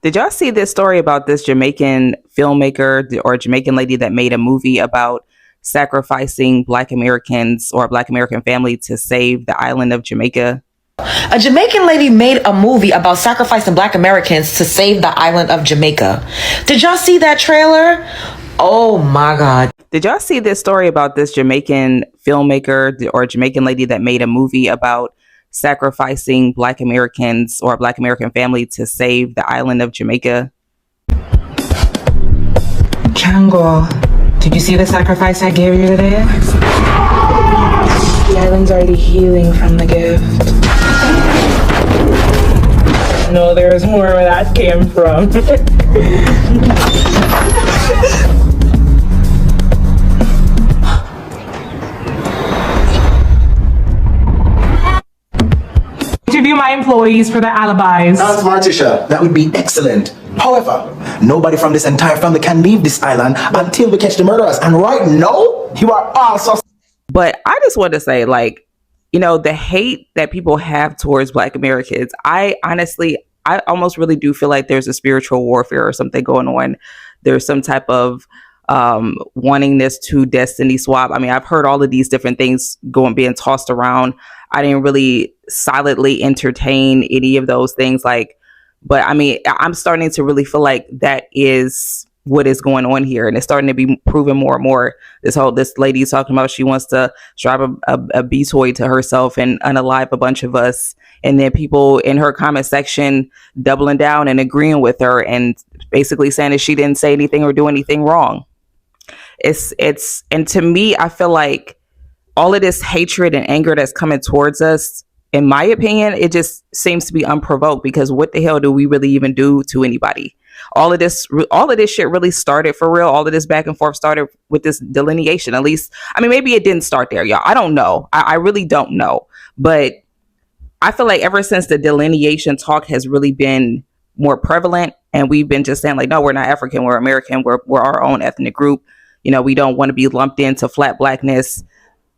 Did y'all see this story about this Jamaican filmmaker or Jamaican lady that made a movie about sacrificing Black Americans or Black American family to save the island of Jamaica? A Jamaican lady made a movie about sacrificing Black Americans to save the island of Jamaica. Did y'all see that trailer? Oh my God. Did y'all see this story about this Jamaican filmmaker or Jamaican lady that made a movie about sacrificing Black Americans or Black American family to save the island of Jamaica? Django, did you see the sacrifice I gave you today? The island's already healing from the gift. No, there's more where that came from. Interview my employees for their alibis. That's Martisha. That would be excellent. However, nobody from this entire family can leave this island until we catch the murderers. And right now, you are all suspects. But I just want to say, like, you know, the hate that people have towards Black Americans, I almost really do feel like there's a spiritual warfare or something going on. There's some type of wanting this to destiny swap. I mean, I've heard all of these different things being tossed around. I didn't really silently entertain any of those things. But I mean, I'm starting to really feel like that is what is going on here. And it's starting to be proven more and more. This lady is talking about she wants to strap a B toy to herself and unalive a bunch of us. And then people in her comment section doubling down and agreeing with her and basically saying that she didn't say anything or do anything wrong. And to me, I feel like all of this hatred and anger that's coming towards us, in my opinion, it just seems to be unprovoked, because what the hell do we really even do to anybody? All of this shit really started for real. All of this back and forth started with this delineation. At least, I mean, maybe it didn't start there, y'all. I don't know. I really don't know. But I feel like ever since the delineation talk has really been more prevalent, and we've been just saying like, no, we're not African, we're American, we're our own ethnic group. You know, we don't want to be lumped into flat blackness.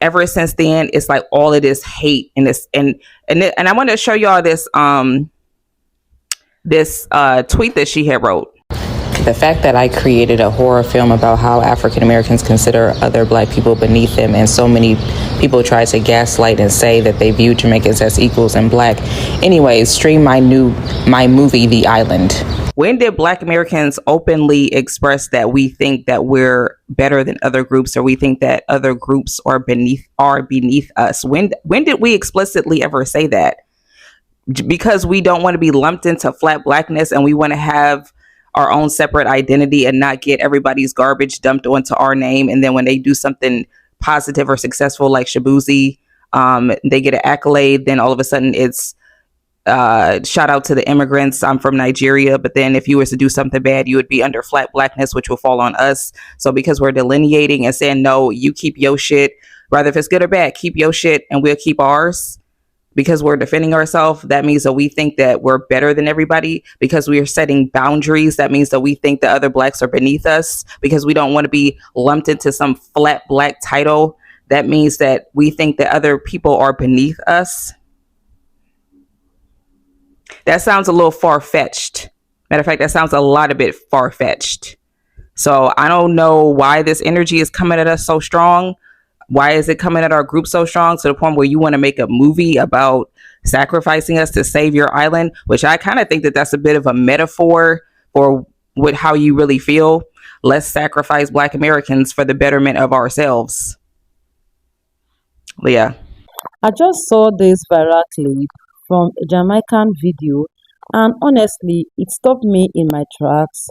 Ever since then, it's like all of this hate and this and I want to show y'all this tweet that she had wrote. The fact that I created a horror film about how African Americans consider other Black people beneath them, and so many people try to gaslight and say that they view Jamaicans as equals and Black. Anyways, stream my movie, The Island. When did Black Americans openly express that we think that we're better than other groups, or we think that other groups are beneath us? When did we explicitly ever say that? Because we don't want to be lumped into flat Blackness, and we want to have our own separate identity and not get everybody's garbage dumped onto our name. And then when they do something positive or successful like Shabuzi, they get an accolade, then all of a sudden it's shout out to the immigrants, I'm from Nigeria. But then if you were to do something bad, you would be under flat Blackness, which will fall on us. So because we're delineating and saying, no, you keep your shit, rather if it's good or bad, keep your shit and we'll keep ours, because we're defending ourselves, that means that we think that we're better than everybody. Because we are setting boundaries, that means that we think that other Blacks are beneath us. Because we don't want to be lumped into some flat Black title, that means that we think that other people are beneath us. That sounds a little far-fetched. Matter of fact, that sounds a bit far-fetched. So I don't know why this energy is coming at us so strong. Why is it coming at our group so strong to the point where you want to make a movie about sacrificing us to save your island? Which I kind of think that that's a bit of a metaphor for how you really feel. Let's sacrifice Black Americans for the betterment of ourselves. Leah. I just saw this viral clip from a Jamaican video, and honestly, it stopped me in my tracks.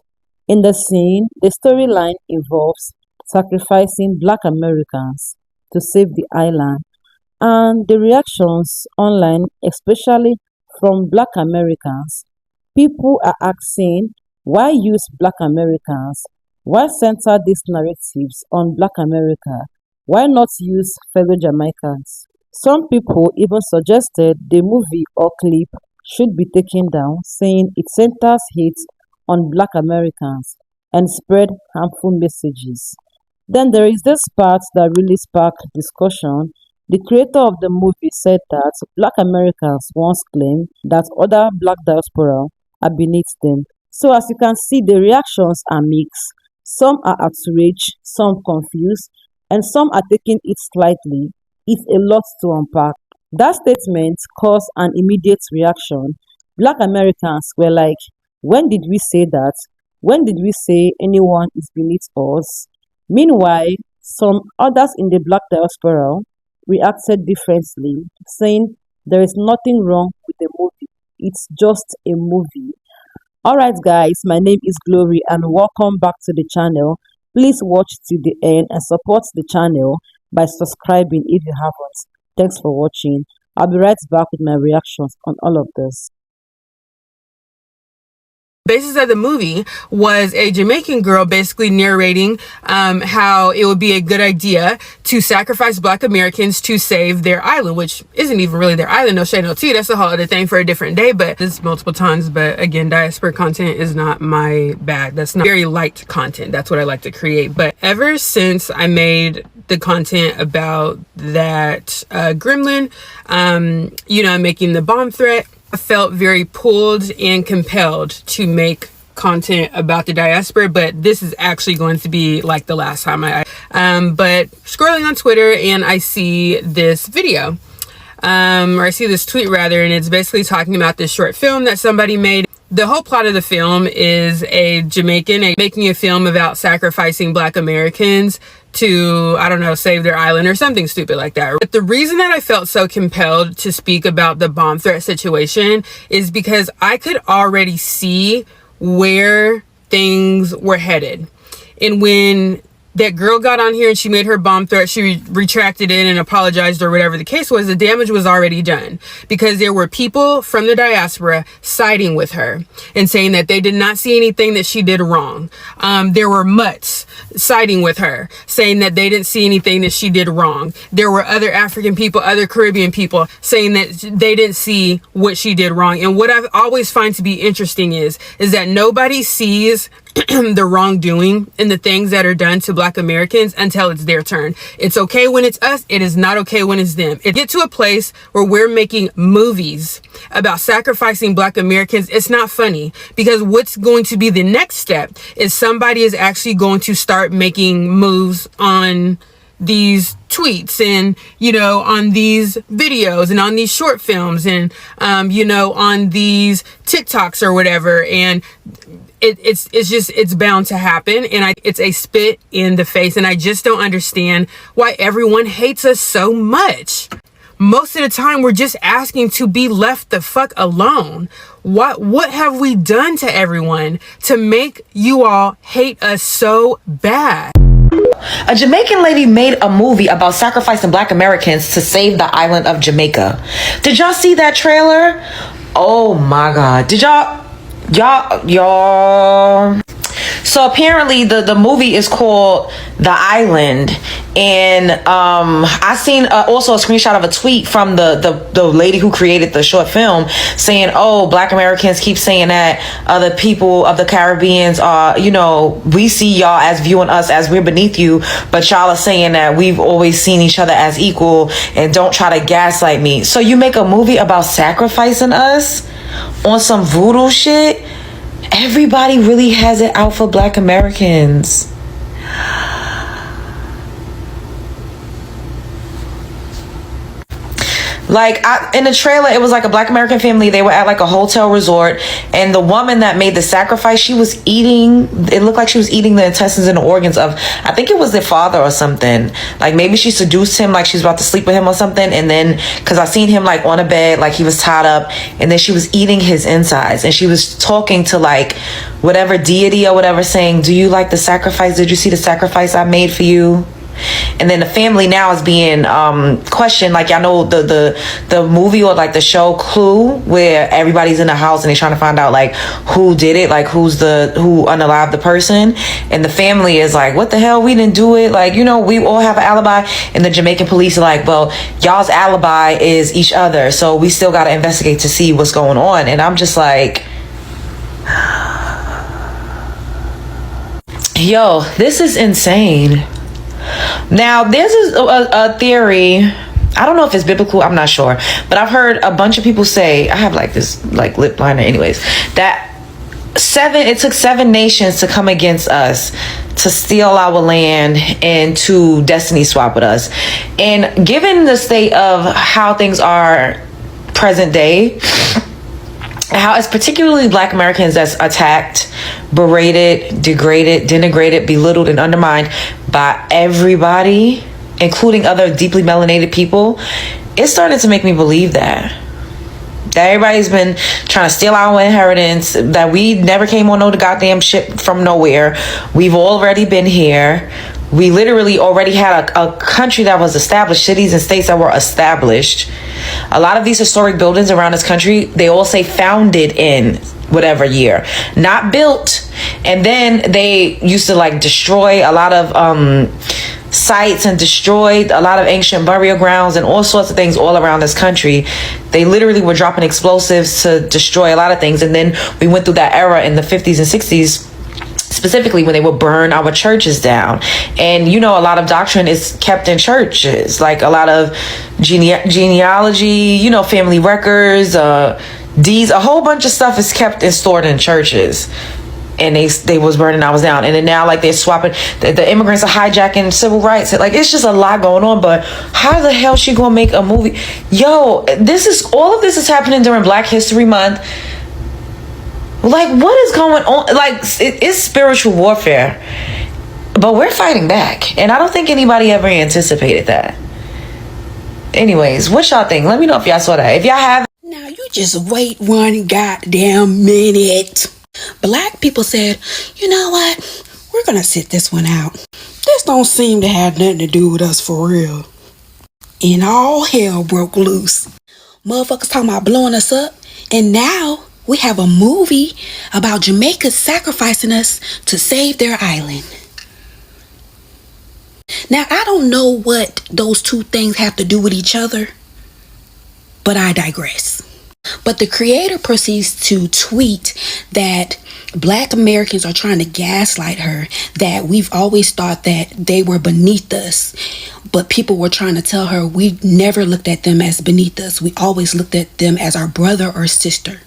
In the scene, the storyline involves sacrificing Black Americans to save the island, and the reactions online, especially from Black Americans, people are asking, why use Black Americans? Why center these narratives on Black America? Why not use fellow Jamaicans? Some people even suggested the movie or clip should be taken down, saying it centers hate on Black Americans and spread harmful messages. Then there is this part that really sparked discussion. The creator of the movie said that Black Americans once claimed that other Black diaspora are beneath them, So as you can see, the reactions are mixed. Some are outraged, some confused, and some are taking it slightly. It's a lot to unpack. That statement caused an immediate reaction. Black Americans were like, when did we say that? When did we say anyone is beneath us? Meanwhile, some others in the black diaspora reacted differently, saying there is nothing wrong with the movie. It's just a movie. Alright guys, my name is Glory and welcome back to the channel. Please watch till the end and support the channel by subscribing if you haven't. Thanks for watching. I'll be right back with my reactions on all of this. Basis of the movie was a Jamaican girl basically narrating how it would be a good idea to sacrifice Black Americans to save their island, which isn't even really their island, no shade, no tea. That's a whole other thing for a different day, but this multiple times. But again, diaspora content is not my bag. That's not very light content. That's what I like to create. But ever since I made the content about that gremlin, making the bomb threat, I felt very pulled and compelled to make content about the diaspora, but this is actually going to be like the last time but scrolling on Twitter and I see this video, or I see this tweet rather, and it's basically talking about this short film that somebody made. The whole plot of the film is a Jamaican making a film about sacrificing Black Americans to, I don't know, save their island or something stupid like that. But the reason that I felt so compelled to speak about the bomb threat situation is because I could already see where things were headed. And when that girl got on here and she made her bomb threat, she retracted it and apologized or whatever the case was, the damage was already done because there were people from the diaspora siding with her and saying that they did not see anything that she did wrong. There were mutts siding with her saying that they didn't see anything that she did wrong. There were other African people, other Caribbean people saying that they didn't see what she did wrong. And what I've always find to be interesting is that nobody sees the wrongdoing and the things that are done to Black Americans until it's their turn. It's okay when it's us. It is not okay when it's them. It get to a place where we're making movies about sacrificing Black Americans. It's not funny because what's going to be the next step is somebody is actually going to start making moves on these tweets and on these videos and on these short films and on these TikToks or whatever, and it's bound to happen, and it's a spit in the face, and I just don't understand why everyone hates us so much. Most of the time we're just asking to be left the fuck alone. What have we done to everyone to make you all hate us so bad? A Jamaican lady made a movie about sacrificing Black Americans to save the island of Jamaica. Did y'all see that trailer? Oh my God. Did y'all? So apparently the movie is called The Island, and I seen also a screenshot of a tweet from the lady who created the short film saying, oh, Black Americans keep saying that other people of the Caribbeans are, we see y'all as viewing us as we're beneath you, but y'all are saying that we've always seen each other as equal, and don't try to gaslight me. So you make a movie about sacrificing us on some voodoo shit? Everybody really has it out for Black Americans. Like, in the trailer, it was like a Black American family. They were at like a hotel resort, and the woman that made the sacrifice, she was eating, it looked like she was eating the intestines and the organs of, I think it was their father or something. Like maybe she seduced him, like she was about to sleep with him or something, and then, because I seen him like on a bed, like he was tied up, and then she was eating his insides, and she was talking to like whatever deity or whatever, saying, do you like the sacrifice? Did you see the sacrifice I made for you? And then the family now is being questioned, like y'all know the movie or like the show Clue, where everybody's in the house and they're trying to find out like who did it, like who unalived the person, and the family is like, what the hell, we didn't do it, like we all have an alibi, and the Jamaican police are like, well, y'all's alibi is each other, so we still got to investigate to see what's going on. And I'm just like, yo, this is insane. Now, there's a theory, I don't know if it's biblical, I'm not sure, but I've heard a bunch of people say, I have like this like lip liner anyways, that it took 7 nations to come against us, to steal our land, and to destiny swap with us. And given the state of how things are present day, how it's particularly Black Americans that's attacked, berated, degraded, denigrated, belittled, and undermined by everybody, including other deeply melanated people, it's starting to make me believe that everybody's been trying to steal our inheritance, that we never came on no goddamn ship from nowhere. We've already been here. We literally already had a country that was established, cities and states that were established. A lot of these historic buildings around this country, they all say founded in whatever year, not built. And then they used to like destroy a lot of sites and destroyed a lot of ancient burial grounds and all sorts of things all around this country. They literally were dropping explosives to destroy a lot of things. And then we went through that era in the 50s and 60s, specifically when they would burn our churches down. And you know, a lot of doctrine is kept in churches, like a lot of genealogy, you know, family records, deeds, a whole bunch of stuff is kept and stored in churches. And they was burning ours down. And then now, like, they're swapping, the immigrants are hijacking civil rights. Like, it's just a lot going on. But how the hell she gonna make a movie? Yo, all of this is happening during Black History Month. Like, what is going on? Like, it's spiritual warfare, but we're fighting back. And I don't think anybody ever anticipated that. Anyways, what y'all think? Let me know if y'all saw that. If y'all have. Now, you just wait one goddamn minute. Black people said, you know what? We're gonna sit this one out. This don't seem to have nothing to do with us for real. And all hell broke loose. Motherfuckers talking about blowing us up. And now we have a movie about Jamaica sacrificing us to save their island. Now, I don't know what those two things have to do with each other, but I digress. But the creator proceeds to tweet that Black Americans are trying to gaslight her, that we've always thought that they were beneath us, but people were trying to tell her we never looked at them as beneath us. We always looked at them as our brother or sister.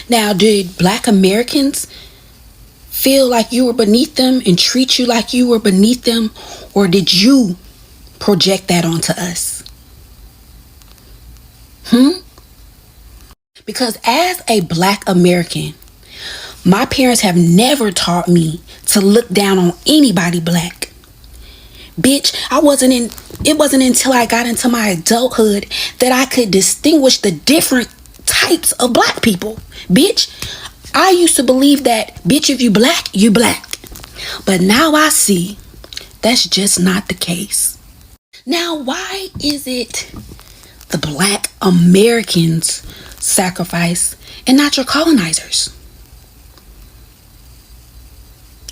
Now, did Black Americans feel like you were beneath them and treat you like you were beneath them? Or did you project that onto us? Because as a Black American, my parents have never taught me to look down on anybody Black. Bitch, it wasn't until I got into my adulthood that I could distinguish the different types of Black people. Bitch, I used to believe that, bitch, if you Black, you Black. But now I see that's just not the case. Now, why is it the Black Americans sacrifice and not your colonizers?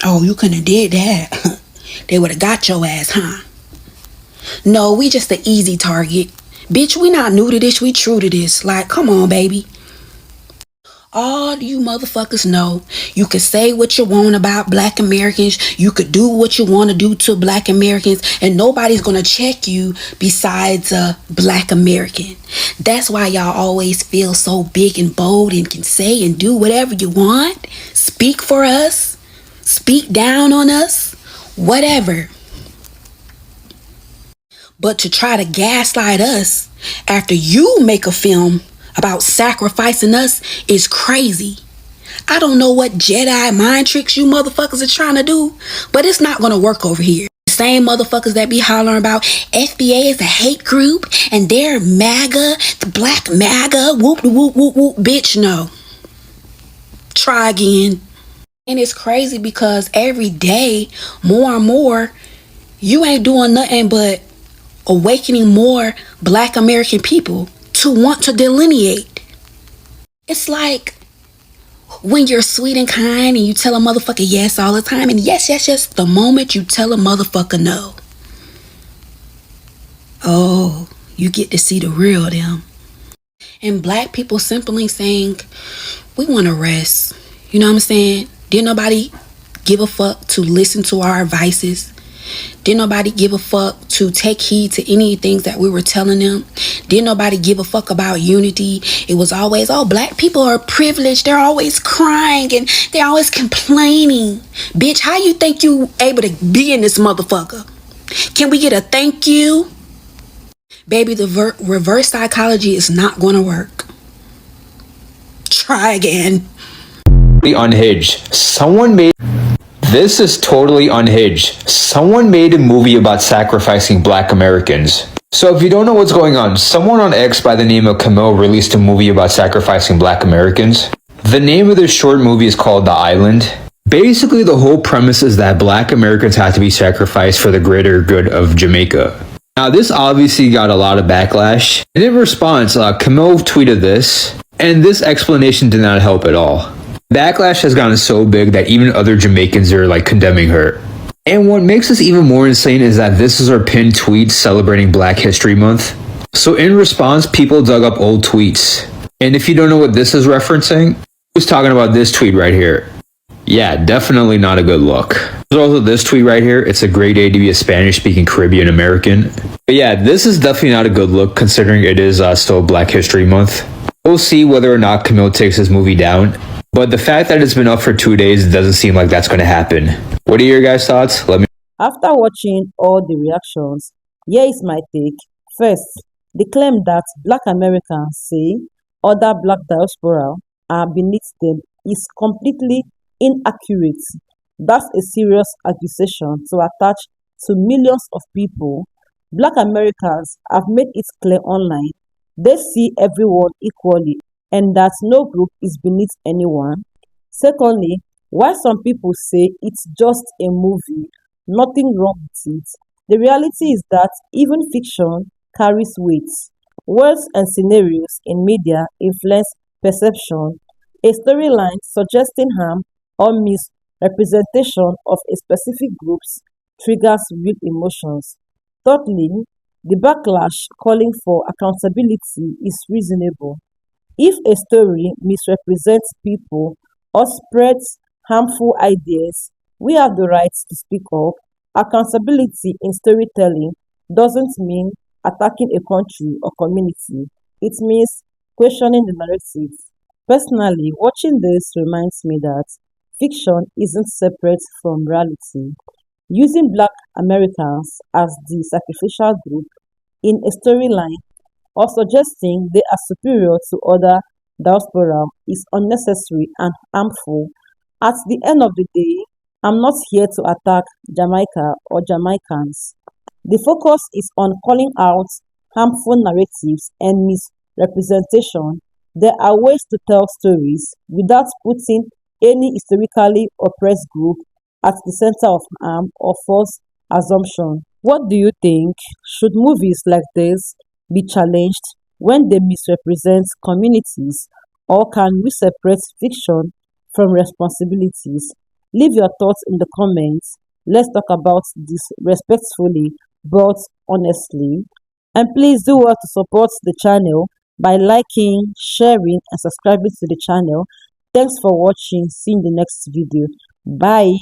Oh, you couldn't have did that. They would have got your ass, huh? No, we just the easy target. Bitch, we not new to this, we true to this. Like, come on, baby. All you motherfuckers know, you could say what you want about Black Americans. You could do what you want to do to Black Americans, and nobody's going to check you besides a Black American. That's why y'all always feel so big and bold and can say and do whatever you want. Speak for us. Speak down on us. Whatever. But to try to gaslight us after you make a film about sacrificing us is crazy. I don't know what Jedi mind tricks you motherfuckers are trying to do, but it's not gonna work over here. The same motherfuckers that be hollering about FBA is a hate group and they're MAGA, the Black MAGA, whoop whoop whoop whoop, bitch, no. Try again. And it's crazy because every day, more and more, you ain't doing nothing but awakening more Black American people to want to delineate. It's like when you're sweet and kind and you tell a motherfucker yes all the time, and yes, yes, yes, the moment you tell a motherfucker no, oh, you get to see the real them. And Black people simply saying, we want to rest. You know what I'm saying? Didn't nobody give a fuck to listen to our advices. Didn't nobody give a fuck to take heed to any things that we were telling them. Didn't nobody give a fuck about unity. It was always, oh, black people are privileged. They're always crying and they're always complaining. Bitch, how you think you able to be in this motherfucker? Can we get a thank you? Baby, the reverse psychology is not going to work. Try again. Unhinged. This is totally unhinged. Someone made a movie about sacrificing black Americans. So if you don't know what's going on, someone on X by the name of Camille released a movie about sacrificing black Americans. The name of this short movie is called The Island. Basically, the whole premise is that black Americans have to be sacrificed for the greater good of Jamaica. Now, this obviously got a lot of backlash. And in response, Camille tweeted this, and this explanation did not help at all. Backlash has gotten so big that even other Jamaicans are condemning her. And what makes this even more insane is that this is her pinned tweet celebrating Black History Month. So in response, people dug up old tweets. And if you don't know what this is referencing, who's talking about this tweet right here? Yeah, definitely not a good look. There's also this tweet right here. It's a great day to be a Spanish-speaking Caribbean American. But yeah, this is definitely not a good look considering it is still Black History Month. We'll see whether or not Camille takes this movie down. But the fact that it's been up for 2 days doesn't seem like that's going to happen. What are your guys' thoughts? Let me. After watching all the reactions, here is my take. First, the claim that Black Americans say other Black diaspora are beneath them is completely inaccurate. That's a serious accusation to attach to millions of people. Black Americans have made it clear online they see everyone equally and that no group is beneath anyone. Secondly, while some people say it's just a movie, nothing wrong with it, the reality is that even fiction carries weight. Words and scenarios in media influence perception. A storyline suggesting harm or misrepresentation of a specific group triggers real emotions. Thirdly, the backlash calling for accountability is reasonable. If a story misrepresents people or spreads harmful ideas, we have the right to speak up. Accountability in storytelling doesn't mean attacking a country or community, it means questioning the narrative. Personally, watching this reminds me that fiction isn't separate from reality. Using Black Americans as the sacrificial group in a storyline or suggesting they are superior to other diaspora is unnecessary and harmful. At the end of the day, I'm not here to attack Jamaica or Jamaicans. The focus is on calling out harmful narratives and misrepresentation. There are ways to tell stories without putting any historically oppressed group at the center of harm or false assumption. What do you think? Should movies like this be challenged when they misrepresent communities, or can we separate fiction from responsibilities? Leave your thoughts in the comments. Let's talk about this respectfully but honestly. And please do well to support the channel by liking, sharing, and subscribing to the channel. Thanks for watching. See you in the next video. Bye.